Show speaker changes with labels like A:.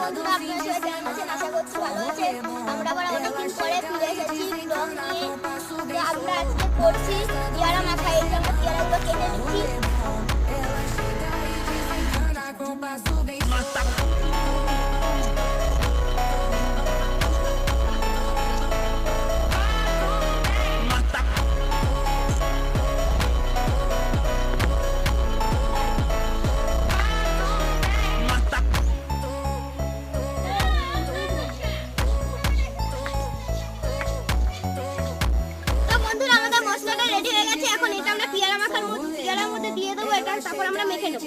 A: বন্ধুরা আপনারা সবাই কেমন আছেন? আশা করছি ভালো আছেন। আমরা আবার অনেকদিন পরে ফিরে এসেছি ব্লগ নিয়ে। তো আমরা আজকে করছি পেয়ারা মাখা। এই যে আমরা পেয়ারাগুলো কেটে নিচ্ছি। মশলাটা রেডি হয়ে গেছে। এখন এটা আমরা পেয়ারার মধ্যে দিয়ে দেবো। এটা তারপর আমরা মেখে নেবো।